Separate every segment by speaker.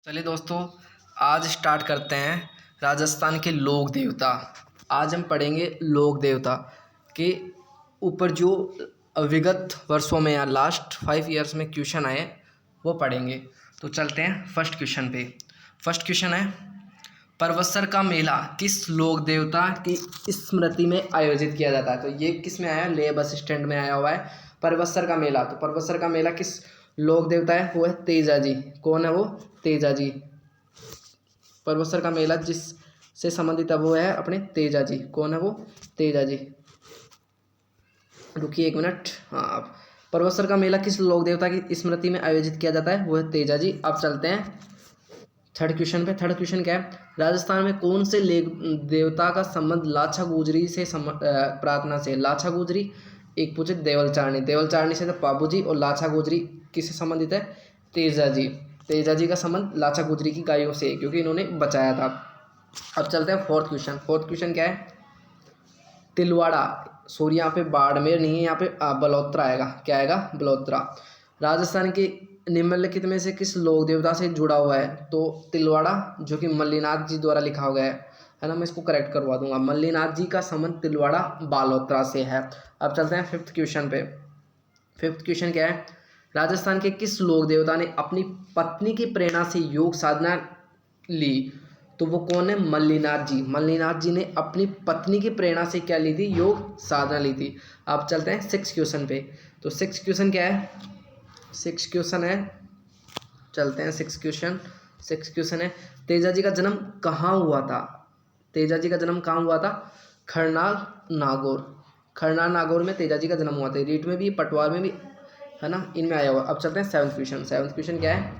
Speaker 1: चलिए दोस्तों, आज स्टार्ट करते हैं राजस्थान के लोक देवता। आज हम पढ़ेंगे लोक देवता के ऊपर जो विगत वर्षों में या लास्ट 5 ईयर्स में क्वेश्चन आए वो पढ़ेंगे। तो चलते हैं फर्स्ट क्वेश्चन पे। फर्स्ट क्वेश्चन है, परवत्सर का मेला किस लोक देवता की स्मृति में आयोजित किया जाता है? तो ये किस में आया है? ले बस स्टैंड में आया हुआ है परवत्सर का मेला। तो परवत्सर का मेला किस लोक देवता है? वो है तेजा जी। कौन है वो? तेजा जी। परवत्सर का मेला जिस से संबंधित है वो है अपने तेजा जी। कौन है वो? तेजा जी। रुकिए एक मिनट। हाँ, परवत्सर का मेला किस लोक देवता की स्मृति में आयोजित किया जाता है? वो है तेजा जी। अब चलते हैं थर्ड क्वेश्चन पे। थर्ड क्वेश्चन क्या है? राजस्थान में कौन से देवता का संबंध लाछा गुजरी से प्रार्थना से? लाछा गुजरी एक पूछे देवल चारणी। देवल चारणी से तो पाबू जी, और लाछा गुजरी किससे संबंधित है? तेजा जी। तेजा जी का संबंध लाछा गुजरी की गायों से है, क्योंकि इन्होंने बचाया था। अब चलते हैं फोर्थ क्वेश्चन। फोर्थ क्वेश्चन क्या है? तिलवाड़ा। सॉरी, यहाँ पे बाड़मेर नहीं है, यहाँ पे बलोत्रा आएगा। क्या आएगा? बलोत्रा। राजस्थान के निम्नलिखित में से किस लोक देवता से जुड़ा हुआ है? तो तिलवाड़ा, जो कि मल्लीनाथ जी द्वारा लिखा हुआ है ना। मैं इसको करेक्ट करवा दूंगा। मल्लीनाथ जी का संबंध तिलवाड़ा बालोत्रा से है। अब चलते हैं फिफ्थ क्वेश्चन पे। फिफ्थ क्वेश्चन क्या है? राजस्थान के किस लोक देवता ने अपनी पत्नी की प्रेरणा से योग साधना ली? तो वो कौन है? मल्लीनाथ जी। मल्लीनाथ जी ने अपनी पत्नी की प्रेरणा से क्या ली थी? योग साधना ली थी। अब चलते हैं सिक्स क्वेश्चन पे। तो सिक्स क्वेश्चन क्या है? सिक्स क्वेश्चन है, चलते हैं सिक्स क्वेश्चन। सिक्स क्वेश्चन है, तेजा जी का जन्म कहाँ हुआ था? तेजा जी का जन्म कहाँ हुआ था? खरनाल नागौर। खरनाल नागौर में तेजा जी का जन्म हुआ था। रीट में भी, पटवार में भी, है ना, इनमें आया हुआ। अब चलते हैं सेवन्थ क्वेश्चन। सेवन्थ क्वेश्चन क्या है?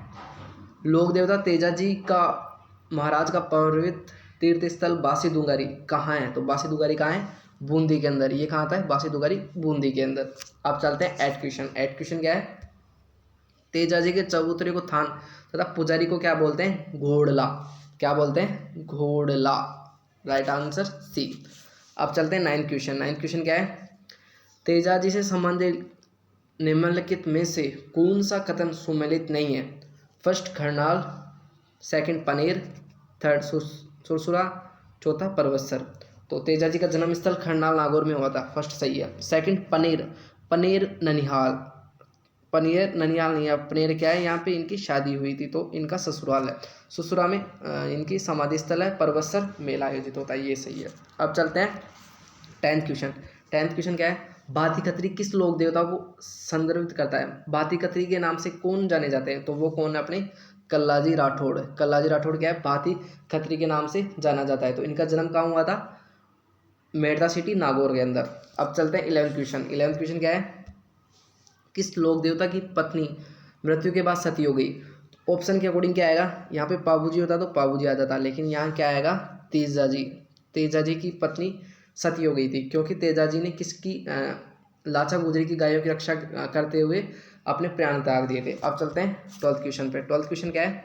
Speaker 1: लोक देवता तेजा जी का महाराज का पवित्र तीर्थ स्थल बासी दुगारी कहाँ है? तो बासी दुगारी कहाँ है? बूंदी के अंदर। ये कहाँ आता है? बासी दुगारी बूंदी के अंदर। अब चलते हैं एट क्वेश्चन। एट क्वेश्चन क्या है? तेजा जी के चबूतरे को थान तथा पुजारी को क्या बोलते हैं? घोड़ला। क्या बोलते हैं? घोड़ला। Right answer C. अब चलते हैं नाइन्थ क्वेश्चन। नाइन्थ क्वेश्चन क्या है? तेजा जी से संबंधित निम्नलिखित में से कौन सा कथन सुमेलित नहीं है? फर्स्ट खरनाल, सेकंड पनेर, थर्ड सुरसुरा, चौथा परवत्सर। तो तेजा जी का जन्म स्थल खरनाल नागौर में हुआ था। फर्स्ट सही है। सेकंड पनेर, पनेर ननिहाल। पनेर ननिहाल नहीं है, पनेर क्या है? यहाँ पे इनकी शादी हुई थी, तो इनका ससुराल है। ससुरा में इनकी समाधि स्थल है। परवत्सर मेला आयोजित होता है। ये सही है। अब चलते हैं टेंथ क्वेश्चन। टेंथ क्वेश्चन क्या है? भाती खत्री किस लोक देवता को संदर्भित करता है? भाती खत्री के नाम से कौन जाने जाते हैं? तो वो कौन है? अपने कल्लाजी राठौड़। कल्लाजी राठौड़ क्या है? भाती खत्री के नाम से जाना जाता है। तो इनका जन्म कहाँ हुआ था? मेड़ता सिटी नागौर के अंदर। अब चलते हैं इलेवंथ क्वेश्चन। इलेवंथ क्वेश्चन क्या है? किस लोक देवता की पत्नी मृत्यु के बाद सती हो गई? ऑप्शन के अकॉर्डिंग क्या आएगा? यहाँ पे पाबूजी होता तो पाबूजी आ जाता, लेकिन यहाँ क्या आएगा? तेजा जी। तेजा जी की पत्नी सती हो गई थी, क्योंकि तेजा जी ने किसकी लाचा गुजरी की गायों की रक्षा करते हुए अपने प्राण त्याग दिए थे। अब चलते हैं ट्वेल्थ क्वेश्चन पे। ट्वेल्थ क्वेश्चन क्या है?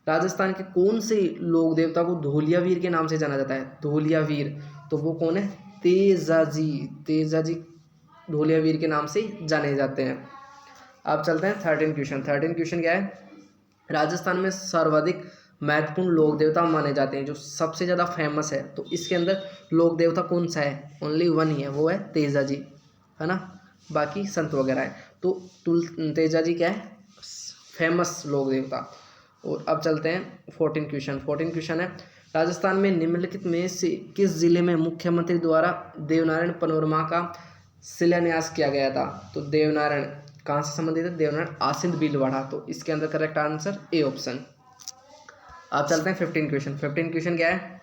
Speaker 1: राजस्थान के कौन से लोक देवता को धोलिया वीर के नाम से जाना जाता है? धोलिया वीर, तो वो कौन है? तेजा जी। तेजा जी धोलिया वीर के नाम से जाने जाते हैं। अब चलते हैं थर्टीन क्वेश्चन। थर्टीन क्वेश्चन क्या है? राजस्थान में सर्वाधिक महत्वपूर्ण लोक देवता माने जाते हैं, जो सबसे ज़्यादा फेमस है, तो इसके अंदर लोक देवता कौन सा है? ओनली वन ही है, वो है तेजा जी, है ना। बाकी संत वगैरह है। तो तेजा जी क्या है? फेमस लोक देवता। और अब चलते हैं फोर्टीन क्वेश्चन। फोर्टीन क्वेश्चन है, राजस्थान में निम्नलिखित में से किस जिले में मुख्यमंत्री द्वारा देवनारायण पनोरमा का शिलान्यास किया गया था? तो देवनारायण कहाँ से संबंधित है? देवनारायण आसिंद भीलवाड़ा। तो इसके अंदर करेक्ट आंसर ए ऑप्शन। आप चलते हैं फिफ्टीन क्वेश्चन। फिफ्टीन क्वेश्चन क्या है?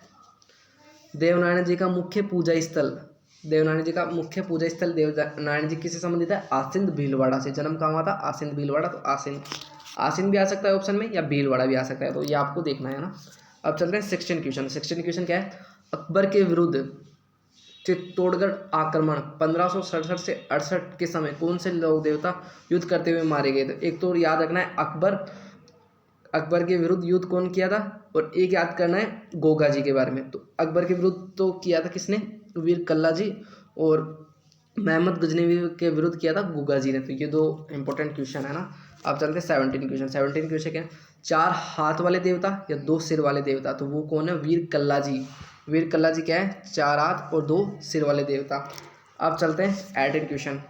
Speaker 1: देवनारायण जी का मुख्य पूजा स्थल, देवनारायण जी का मुख्य पूजा स्थल देवनारायण जी किससे संबंधित है? आसिंद भीलवाड़ा से। जन्म कहाँ हुआ था? आसिंद भीलवाड़ा। तो आसिंद, आसिंद भी आ सकता है ऑप्शन में, या भीलवाड़ा भी आ सकता है, तो ये आपको देखना है ना। अब चलते हैं सिक्सटीन क्वेश्चन। सिक्सटीन क्वेश्चन क्या है? अकबर के विरुद्ध चित्तौड़गढ़ आक्रमण 1567 से 68 के समय कौन से लोक देवता युद्ध करते हुए मारे गए थे? एक तो याद रखना है अकबर, अकबर के विरुद्ध युद्ध कौन किया था, और एक याद करना है गोगा जी के बारे में। तो अकबर के विरुद्ध तो किया था किसने? वीर कल्ला जी। और महमद गजनवी के विरुद्ध किया था गोगा जी ने। तो ये दो इंपॉर्टेंट क्वेश्चन है ना। अब चलते हैं 17 क्वेश्चन। 17 क्वेश्चन क्या है, 4 हाथ वाले देवता या 2 सिर वाले देवता, तो वो कौन है, वीर कल्ला जी। वीर कल्ला जी क्या है, 4 हाथ और 2 सिर वाले देवता। अब चलते हैं 18 क्वेश्चन।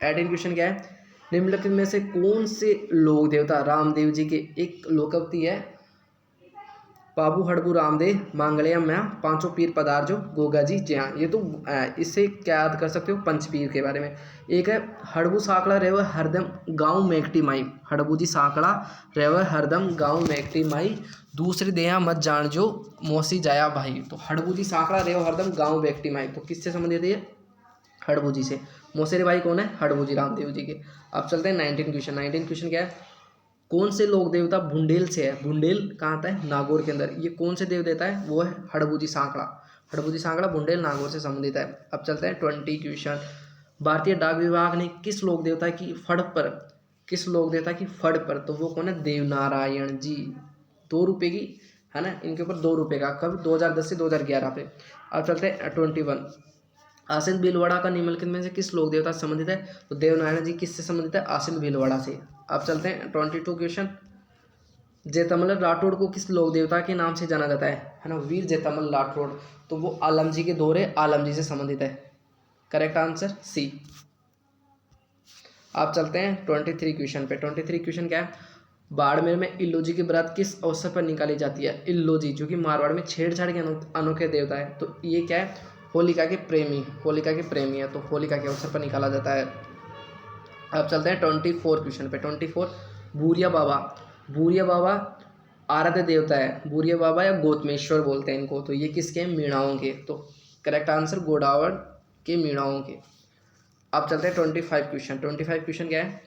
Speaker 1: 18 क्वेश्चन क्या है, निम्नलिखित में से कौन से लोक देवता रामदेव जी के एक लोकवती है, बाबू हड़बू रामदेव मांगलिया म्या पांचों पीर पधारजो गोगा जी जया। ये तो इससे क्या याद कर सकते हो, पंचपीर के बारे में। एक है हड़बू साकड़ा रेव हरदम गाँव मेकटी माई, हड़बू जी साकड़ा रेव हरदम गाँव मेकटी माई, दूसरी देहा मत जान जो मौसी जाया भाई। तो हड़बू जी साकड़ा रेव हरदम गाँव मेकटी माई, तो किससे संबंधित है ये, हड़बू जी से। मौसेरे भाई कौन है, हड़बू जी रामदेव जी के। अब चलते हैं 19 क्वेश्चन। 19 क्वेश्चन क्या है, कौन से लोक देवता बुंडेल से है, बुंडेल कहाँ आता है, नागौर के अंदर, ये कौन से देव देवता है, वो है हड़बू जी सांकड़ा। हड़बू जी सांकड़ा बुंडेल नागौर से संबंधित है। अब चलते हैं 20 क्वेश्चन। भारतीय डाक विभाग ने किस लोक देवता की फड़ पर, किस लोक देवता की फड़ पर, तो वो कौन है, देवनारायण जी। 2 रुपये की है ना, इनके ऊपर 2 रुपये का, कब 2010 से 2011 पे। अब चलते हैं 21। आसिन भीलवाड़ा का निम्नलिखित में से किस लोक देवता से संबंधित है, तो देवनारायण जी किससे संबंधित है, आसिन भीलवाड़ा से। अब चलते हैं 22 क्वेश्चन। जेतमल राठौड़ को किस लोक देवता के नाम से जाना जाता है ना, वीर जेतमल राठौड़, तो वो आलम जी के दोहरे आलम जी से संबंधित है। Correct answer C. आप चलते हैं 23 क्वेश्चन पे। 23 क्वेश्चन क्या है, बाड़मेर में इल्लो जी की बारात किस अवसर पर निकाली जाती है, इल्लो जी जो कि मारवाड़ में छेड़छाड़ के अनोखे देवता है, तो ये क्या है, होलिका के प्रेमी, होलिका के प्रेमी है, तो होलिका के अवसर पर निकाला जाता है। अब चलते हैं 24 क्वेश्चन पे। 24 भूरिया बाबा, भूरिया बाबा आराध्य देवता है, भूरिया बाबा या गौतमेश्वर बोलते हैं इनको, तो ये किसके हैं, मीणाओं के, तो करेक्ट आंसर गोडावड़ के, मीणाओं के। अब चलते हैं 25 क्वेश्चन। 25 क्वेश्चन क्या है,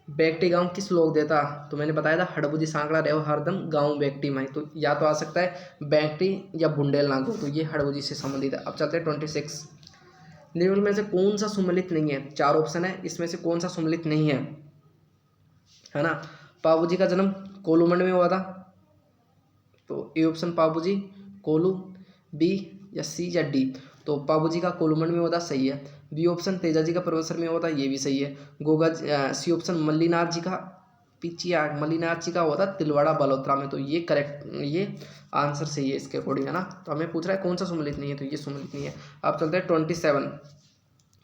Speaker 1: बेकटी गांव किस लोक देवता, तो मैंने बताया था हड़बू जी सांकड़ा रेव हरदम गांव बेकटी माई, तो या तो आ सकता है बेकटी या बुंडेल नागो, तो ये हड़बू जी से संबंधित है। अब चलते हैं 26। निम्न में से कौन सा सुमलित नहीं है, 4 ऑप्शन है, इसमें से कौन सा सुमलित नहीं है ना। पाबू जी का जन्म कोलूमंड में हुआ था, तो ए ऑप्शन पाबू जी, कोलू, बी या सी या डी, तो पाबू जी का कोलूमंड में होता, सही है। बी ऑप्शन तेजा जी का परवसर में होता, ये भी सही है। सी ऑप्शन मल्लीनाथ जी का पिचिया, मल्लीनाथ जी का होता तिलवाड़ा बलोत्रा में, तो ये करेक्ट, ये आंसर सही है इसके अकॉर्डिंग है ना। तो हमें पूछ रहा है कौन सा सुमलित नहीं है, तो ये सुमलित नहीं है। अब चलते हैं 27।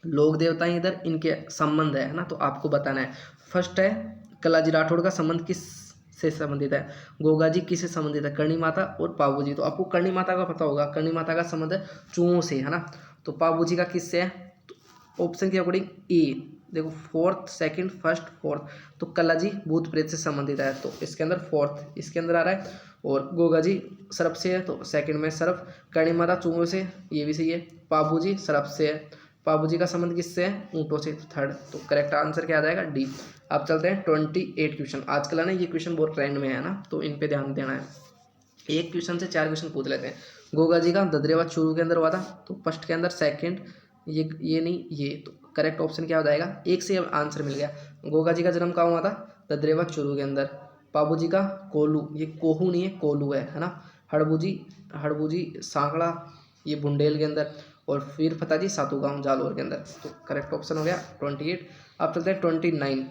Speaker 1: लोक देवता इधर इनके संबंध है ना, तो आपको बताना है। फर्स्ट है कलाजी राठौड़ का संबंध किस से संबंधित है, गोगा जी किससे संबंधित है, करणी माता और पाबू जी, तो आपको करणी माता का पता होगा, करणी माता का संबंध है चूहों से है ना, तो पाबू जी का किससे है, तो ऑप्शन के अकॉर्डिंग ए, देखो फोर्थ, सेकंड, फर्स्ट, फोर्थ, तो कला जी भूत प्रेत से संबंधित है, तो इसके अंदर फोर्थ इसके अंदर आ रहा है, और गोगा जी सर्प से है, तो सेकंड में सर्प, करणी माता चूहों से, ये भी सही है, पाबू जी सर्प से है, पाबू जी का संबंध किससे है, ऊँटों से, थर्ड, तो करेक्ट आंसर क्या आ जाएगा, डी। अब चलते हैं 28 क्वेश्चन। आजकल है ना ये क्वेश्चन बहुत ट्रेंड में है ना, तो इन पे ध्यान देना है। एक क्वेश्चन से 4 क्वेश्चन पूछ लेते हैं। गोगा जी का ददरेवा चूरू के अंदर हुआ था, तो फर्स्ट के अंदर, सेकंड ये नहीं, ये तो करेक्ट ऑप्शन क्या हो जाएगा, एक से आंसर मिल गया। गोगा जी का जन्म कहाँ हुआ था, ददरेवा चूरू के अंदर। पाबू जी का कोलू, ये कोहू नहीं है कोलू है ना। हड़बू जी सांकड़ा, ये बुंडेल के अंदर, और फिर फता जी सातू गाँव जालोर के अंदर, तो करेक्ट ऑप्शन हो गया 28। अब चलते हैं 29।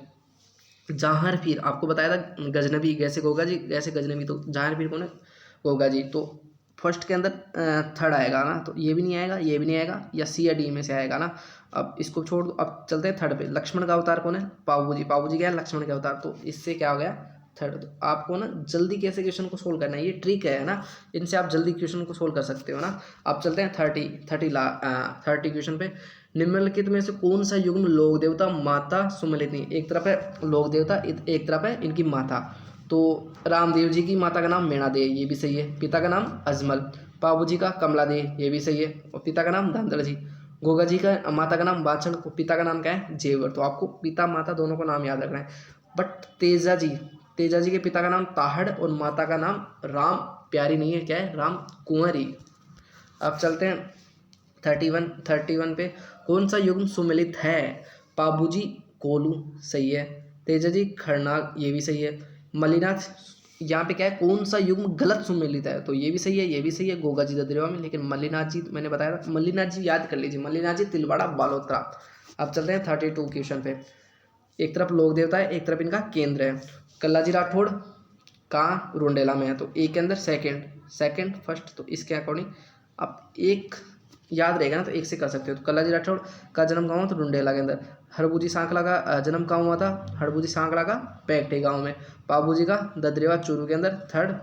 Speaker 1: जहांर पीर, आपको बताया था गजनबी, जैसे गोगा जी जैसे गजनबी, तो जहांर पीर कौन है, गोगा जी, तो फर्स्ट के अंदर थर्ड आएगा ना, तो ये भी नहीं आएगा, ये भी नहीं आएगा, या सी या डी में से आएगा ना। अब इसको छोड़ दो, अब चलते हैं थर्ड पे। लक्ष्मण का अवतार कौन है, पाबू जी, पाबू जी क्या है, लक्ष्मण का अवतार, तो इससे क्या हो गया, थर्ड। तो आपको ना जल्दी कैसे क्वेश्चन को सोल्व करना है, ये ट्रिक है ना, इनसे आप जल्दी क्वेश्चन को सोल्व कर सकते हो ना। अब चलते हैं 30 क्वेश्चन पे। निम्नलिखित में से कौन सा युग्म लोक देवता माता सुमलित नहीं, एक तरफ है लोक देवता, एक तरफ है इनकी माता, तो रामदेव जी की माता का नाम मेणा दे, ये भी सही है, पिता का नाम अजमल, पाबू जी का कमला दे, ये भी सही है, और पिता का नाम धांधड़ जी, गोगा जी का माता का नाम बाछड़, पिता का नाम क्या है, जेवर, तो आपको पिता माता दोनों को नाम याद रखना है। बट तेजा जी के पिता का नाम ताहड़ और माता का नाम राम प्यारी नहीं है, क्या है, राम कुंवरी। अब चलते हैं 31 पे। कौन सा युग्म सुमिलित है, पाबू जी कोलू, सही है, तेजा जी खरनाग, ये भी सही है, मलिनाथ, यहाँ पे क्या है, कौन सा युग्म गलत सुमिलित है, तो ये भी सही है, ये भी सही है, गोगा जी ददरेवा में, लेकिन मल्लीनाथ जी मैंने बताया था, मल्लीनाथ जी याद कर लीजिए, मल्लीनाथ जी तिलवाड़ा बालोत्रा। अब चलते हैं 32 क्वेश्चन पे। एक तरफ लोक देवता है, एक तरफ इनका केंद्र है। कल्लाजी राठौड़ कहाँ, रुंडेला में है, तो ए के अंदर सेकंड फर्स्ट, तो इसके अकॉर्डिंग आप एक याद रहेगा ना तो एक से कर सकते हो। तो कल्लाजी राठौड़ का जन्म कहाँ हुआ, तो रुंडेला के अंदर। हरबूजी सांकला का जन्म कहाँ हुआ था, हरबूजी सांकला का पैकटे गाँव में। पाबूजी का ददरेवा चूरू के अंदर, थर्ड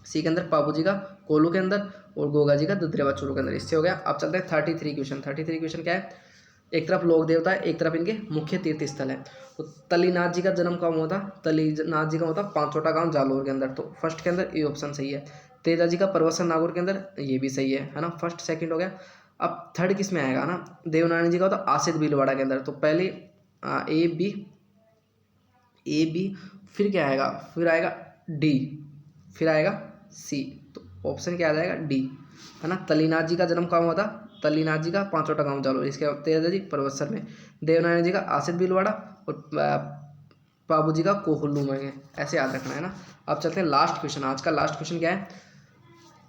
Speaker 1: सी के अंदर पाबूजी का कोल्लू के अंदर, और गोगा जी का ददरेवा चूरू के अंदर। इससे हो गया। अब चलते हैं 33 क्वेश्चन। 33 क्वेश्चन क्या है, एक तरफ लोक देवता है, एक तरफ इनके मुख्य तीर्थ स्थल है। तो तलीनाथ जी का जन्म कहाँ हुआ था, तलीनाथ जी का हुआ था पांचोटा गांव जालोर के अंदर, तो फर्स्ट के अंदर ये ऑप्शन सही है। तेजा जी का परवसन नागौर के अंदर, ये भी सही है ना, फर्स्ट सेकंड हो गया। अब थर्ड किस में आएगा ना, देवनारायण जी का होता आसित भीलवाड़ा के अंदर, तो पहले ए बी फिर क्या आएगा, फिर आएगा डी, फिर आएगा सी, तो ऑप्शन क्या आ जाएगा, डी है ना। तलीनाथ जी का जन्म कहाँ हुआ था, तलीनाथ जी का पांचोटा गांव जालोर, इसके तेजा जी परवत्सर में, देवनारायण जी का आसित भीलवाड़ा, और बाबू जी का कोहल्लू में है, ऐसे याद रखना है ना। अब चलते हैं लास्ट क्वेश्चन। आज का लास्ट क्वेश्चन क्या है,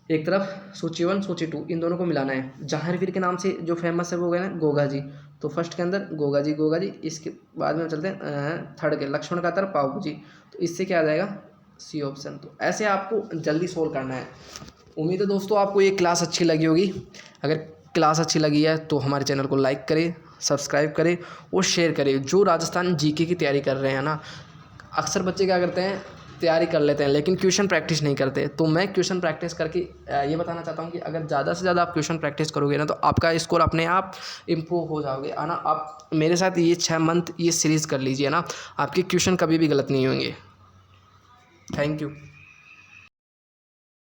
Speaker 1: एक तरफ सूची 1 सूची 2 इन दोनों को मिलाना है। जहांगीर के नाम से जो फेमस है वो गए ना गोगा जी, तो फर्स्ट के अंदर गोगा जी, इसके बाद में चलते हैं थर्ड के लक्ष्मण का तरफ बाबू जी, तो इससे क्या आ जाएगा, सी ऑप्शन। तो ऐसे आपको जल्दी सोल्व करना है। उम्मीद है दोस्तों आपको ये क्लास अच्छी लगी होगी। अगर क्लास अच्छी लगी है तो हमारे चैनल को लाइक करें, सब्सक्राइब करें और शेयर करें। जो राजस्थान जीके की तैयारी कर रहे हैं ना, अक्सर बच्चे क्या करते हैं, तैयारी कर लेते हैं लेकिन क्वेश्चन प्रैक्टिस नहीं करते। तो मैं क्वेश्चन प्रैक्टिस करके ये बताना चाहता हूँ कि अगर ज़्यादा से ज़्यादा आप क्वेश्चन प्रैक्टिस करोगे ना तो आपका स्कोर अपने आप इम्प्रूव हो जाओगे, है ना। आप मेरे साथ ये 6 मंथ ये सीरीज़ कर लीजिए ना, आपके क्वेश्चन कभी भी गलत नहीं होंगे। Thank you.